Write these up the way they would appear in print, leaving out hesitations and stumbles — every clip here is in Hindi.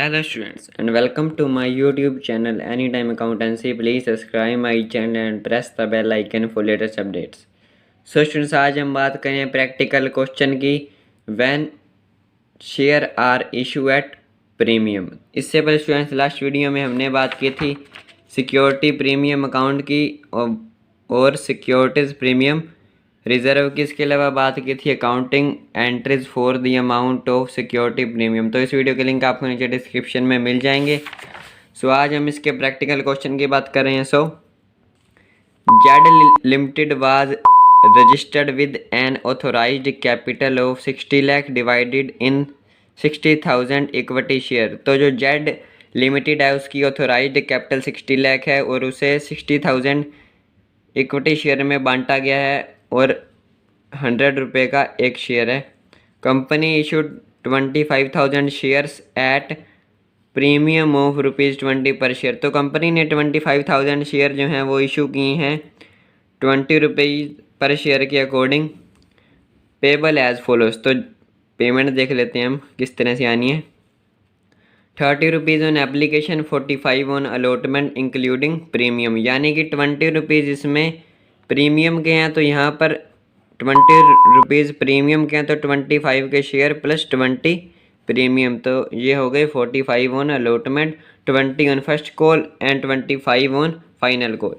Hello students and welcome to my YouTube channel Anytime Accountancy. Please subscribe my channel and press the bell icon for latest updates. So students, आज हम बात करें प्रैक्टिकल क्वेश्चन की when share are issue at premium. इससे पहले स्टूडेंट्स लास्ट वीडियो में हमने बात की थी सिक्योरिटी प्रीमियम अकाउंट की और सिक्योरिटीज़ प्रीमियम रिजर्व की। इसके अलावा बात की थी accounting entries for the amount of security premium. तो इस वीडियो के लिंक आपको नीचे डिस्क्रिप्शन में मिल जाएंगे। सो आज हम इसके प्रैक्टिकल क्वेश्चन की बात कर रहे हैं। So Z limited was registered with an authorised capital of 60 lakh divided in 60,000 equity share. तो जो जेड लिमिटेड है उसकी ऑथोराइज्ड कैपिटल 60 लाख है और उसे 60,000 इक्विटी शेयर में बांटा गया है और 100 रुपये का एक शेयर है। Company issued 25,000 shares at premium of ₹20 पर शेयर। तो कंपनी ने 25,000 शेयर जो हैं वो इशू किए हैं 20 रुपये पर शेयर के अकॉर्डिंग। Payable as follows. तो पेमेंट देख लेते हैं हम किस तरह से आनी है। 30 rupees on application, 45 on allotment including premium. यानी कि 20 रुपीज़ इसमें प्रीमियम के हैं तो यहाँ पर 20 रुपीज़ प्रीमियम के हैं तो 25 के शेयर प्लस 20 प्रीमियम। तो ये हो गए 45 on allotment, 20 on first call and 25 on final call.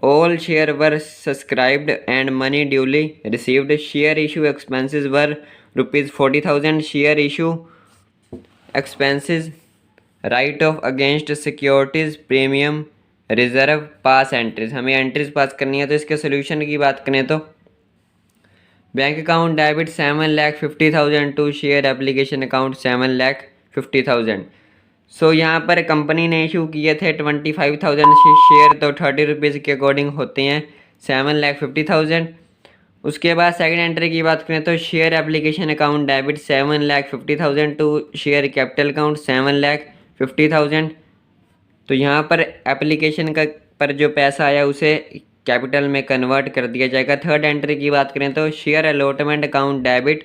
All share were subscribed and money duly received. Share issue expenses were ₹40,000। Share issue expenses, write off against securities premium, reserve, pass entries. हमें एंट्रीज पास करनी है। तो इसके सोल्यूशन की बात करें तो bank account debit 7,50,000 to share application account 7,50,000। So यहाँ पर कंपनी ने इशू किए थे 25,000 शेयर तो 30 रुपीज़ के अकॉर्डिंग होते हैं 7,50,000। उसके बाद सेकंड एंट्री की बात करें तो share application account debit 7,50,000 to share capital account 7,50,000। तो यहाँ पर एप्लीकेशन का पर जो पैसा आया उसे कैपिटल में कन्वर्ट कर दिया जाएगा। थर्ड एंट्री की बात करें तो share allotment account debit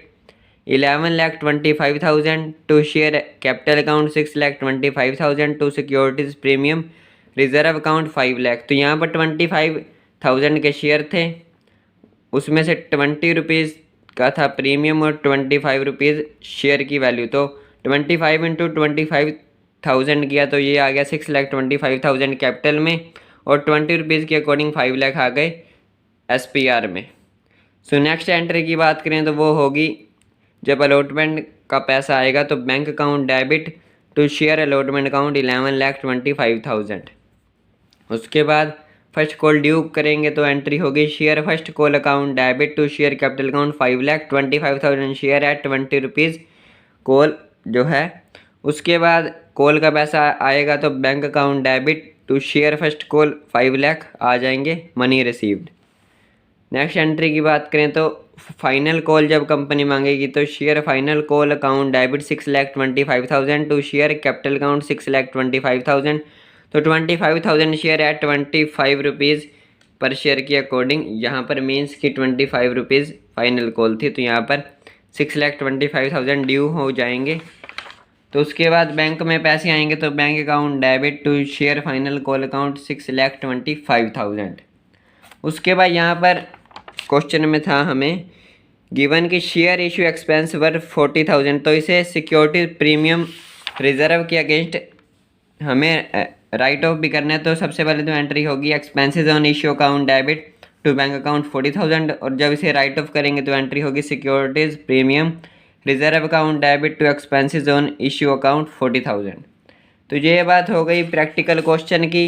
11,25,000 to share capital account 6,25,000 to securities premium, reserve account 5 lakh. तो यहाँ पर 25,000 के शेयर थे, उसमें से 20 रुपीज़ का था प्रीमियम और 25 रुपीज़ शेयर की वैल्यू। तो 25 इंटू 25,000 किया तो ये आ गया 6,25,000 कैपिटल में और 20 रुपीज़ के अकॉर्डिंग 5 लाख आ गए SPR में। सो नेक्स्ट एंट्री की बात करें तो वो होगी जब अलॉटमेंट का पैसा आएगा तो bank account debit to share allotment account 11,25,000। उसके बाद फर्स्ट कॉल ड्यू करेंगे तो एंट्री होगी share first call account debit to share capital account 5,25,000 share at 20 rupees call जो है। उसके बाद कॉल का पैसा आएगा तो bank account debit to share first call 5 lakh आ जाएंगे मनी रिसीव्ड। नेक्स्ट एंट्री की बात करें तो फाइनल कॉल जब कंपनी मांगेगी तो share final call account debit 6,25,000 to share capital account 6,25,000। तो 25,000 शेयर एट 25 रुपीज़ पर शेयर के अकॉर्डिंग। यहाँ पर मीन्स की 25 रुपीज़ फाइनल कॉल थी तो यहाँ पर 6,25,000 ड्यू हो जाएंगे। तो उसके बाद बैंक में पैसे आएंगे तो bank account debit to share final call account 6,25,000। उसके बाद यहाँ पर क्वेश्चन में था हमें गिवन की शेयर इशू एक्सपेंस वर 40,000। तो इसे सिक्योरिटी प्रीमियम रिजर्व के अगेंस्ट हमें राइट ऑफ भी करना है। तो सबसे पहले तो एंट्री होगी expenses on issue account debit to bank account 40,000 और जब इसे राइट ऑफ करेंगे तो एंट्री होगी securities premium reserve account debit to expenses on issue account 40,000। तो ये बात हो गई प्रैक्टिकल क्वेश्चन की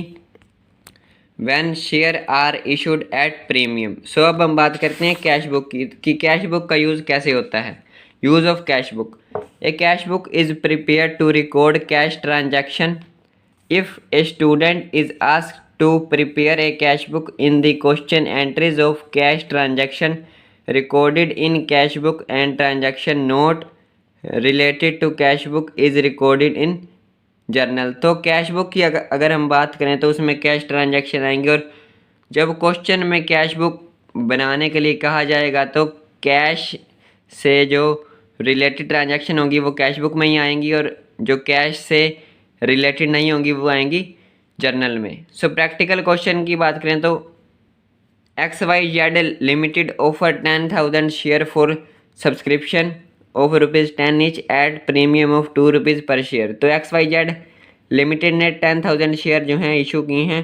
when share are issued at premium. So अब हम बात करते हैं कैश बुक की कि कैश बुक का यूज़ कैसे होता है। Use of cash book. A cash book is prepare to record cash transaction. If a student is asked to prepare a cash book in the question entries of cash transaction recorded in cash book and transaction note related to cash book is recorded in journal। तो कैश बुक की अगर हम बात करें तो उसमें कैश ट्रांजैक्शन आएंगे और जब क्वेश्चन में कैश बुक बनाने के लिए कहा जाएगा तो कैश से जो रिलेटेड ट्रांजैक्शन होगी वो कैश बुक में ही आएंगी और जो कैश से रिलेटेड नहीं होंगी वो आएंगी जर्नल में। सो प्रैक्टिकल क्वेश्चन की बात करें तो XYZ limited offer 10,000 share for subscription of ₹10 each at premium of ₹2 पर शेयर। तो XYZ लिमिटेड ने 10,000 शेयर जो हैं इशू की हैं,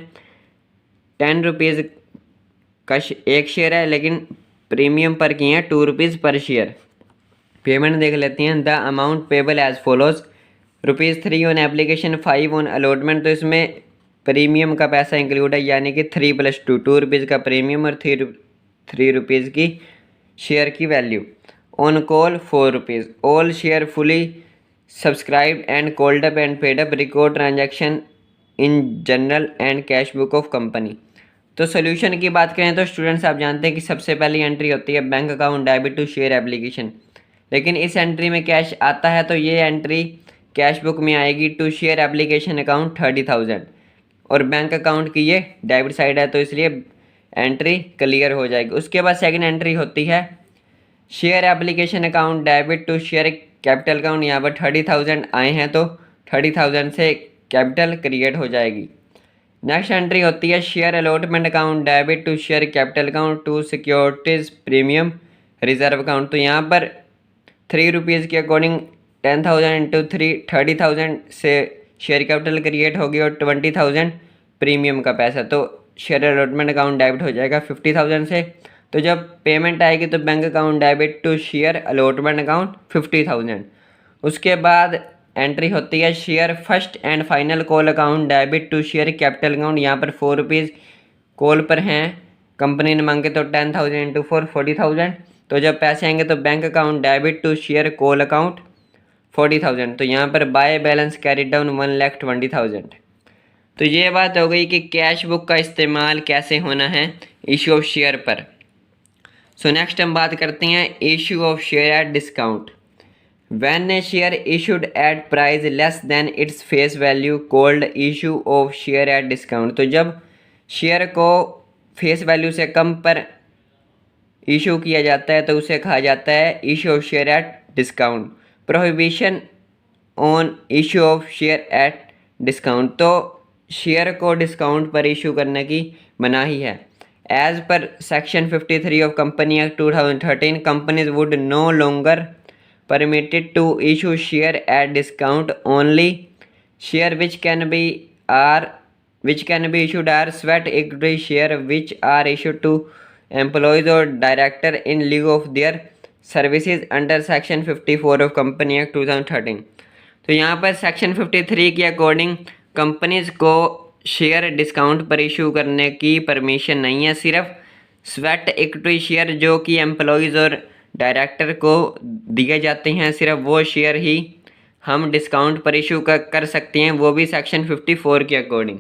₹10 का एक शेयर है, लेकिन प्रीमियम पर किए हैं ₹2 पर शेयर। पेमेंट देख लेते हैं। The amount payable as follows ₹3 on application, 5 on allotment. तो इसमें प्रीमियम का पैसा इंक्लूड है, यानी कि 3 + 2 ₹2 का प्रीमियम और ₹3 की शेयर की value. On call ₹4। All share fully subscribe and called up and paid up, record transaction in journal and cash book of company. तो सोल्यूशन की बात करें तो स्टूडेंट्स आप जानते हैं कि सबसे पहली एंट्री होती है bank account debit to share application, लेकिन इस एंट्री में कैश आता है तो ये एंट्री कैश बुक में आएगी टू शेयर एप्लीकेशन अकाउंट 30,000, और बैंक अकाउंट की ये डेबिट साइड है तो इसलिए एंट्री क्लियर हो जाएगी। उसके बाद सेकंड एंट्री होती है share application account debit to share capital account. यहाँ पर 30,000 आए हैं तो 30,000 से कैपिटल क्रिएट हो जाएगी। नेक्स्ट एंट्री होती है share allotment account debit to share capital account to securities premium reserve account. तो यहाँ पर ₹3 के अकॉर्डिंग 10,000 इंटू 3 30,000 से शेयर कैपिटल क्रिएट होगी और 20,000 प्रीमियम का पैसा। तो शेयर अलॉटमेंट अकाउंट डेबिट हो जाएगा 50,000 से। तो जब पेमेंट आएगी तो bank account debit to share allotment account 50,000। उसके बाद एंट्री होती है share first and final call account debit to share capital account. यहाँ पर ₹4 कॉल पर हैं, कंपनी ने मांगे तो 10,000 इंटू 4 40,000। तो जब पैसे आएंगे तो bank account debit to share call account 40,000। तो यहाँ पर बाय बैलेंस कैरी डाउन 1,20,000। तो ये बात हो गई कि कैश बुक का इस्तेमाल कैसे होना है इशू ऑफ शेयर पर। सो नेक्स्ट हम बात करते हैं issue of share at discount. When A share issued at price less than its face value called issue of share at discount. तो जब शेयर को फेस वैल्यू से कम पर इशू किया जाता है तो उसे कहा जाता है issue of share at discount. Prohibition on issue of share at discount. तो शेयर को डिस्काउंट पर इशू करने की मनाही है। As per section 53 of company act 2013 companies would no longer permitted to issue share at discount. Only share which can be issued are sweat equity share which are issued to employees or director in lieu of their services under section 54 of company act 2013। तो यहाँ पर सेक्शन 53 के अकॉर्डिंग कंपनीज को शेयर डिस्काउंट पर इशू करने की परमिशन नहीं है। सिर्फ स्वेट इक्विटी शेयर जो कि एम्प्लॉयज़ और डायरेक्टर को दिए जाते हैं, सिर्फ वो शेयर ही हम डिस्काउंट पर इशू कर सकते हैं, वो भी सेक्शन 54 के अकॉर्डिंग।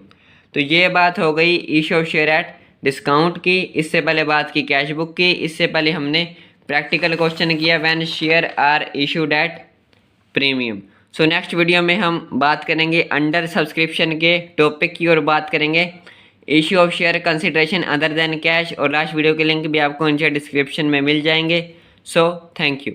तो ये बात हो गई issue of share at discount की। इससे पहले बात की कैश बुक की। इससे पहले हमने प्रैक्टिकल क्वेश्चन किया when share are issued at premium. So next video में हम बात करेंगे अंडर सब्सक्रिप्शन के टॉपिक की और बात करेंगे issue of share consideration other than cash, और लास्ट वीडियो के लिंक भी आपको नीचे डिस्क्रिप्शन में मिल जाएंगे। So, thank you.